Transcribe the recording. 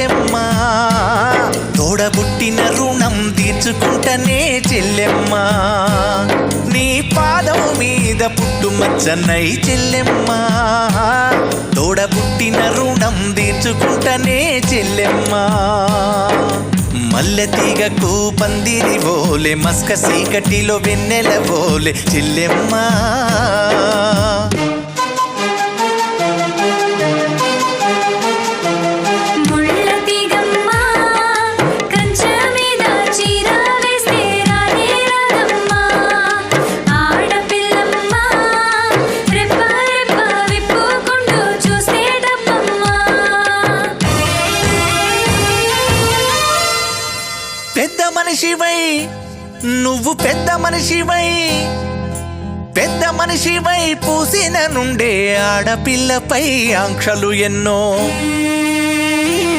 చెల్లెమ్మ, తోడబుట్టిన రుణం తీర్చుకుంటనే చెల్లెమ్మ, నీ పాదం మీద పుట్టుమచ్చనై చెల్లెమ్మ, తోడబుట్టిన రుణం తీర్చుకుంటనే చెల్లెమ్మ. మల్లె తీగకు పందిరి ఓలే, మస్క సీకటిలో వెన్నెల ఓలే చెల్లెమ్మ. పెద్ద మనిషివై నువ్వు పెద్ద మనిషివై, పెద్ద మనిషివై పూసిన నుండే ఆడపిల్లపై ఆంక్షలు ఎన్నో,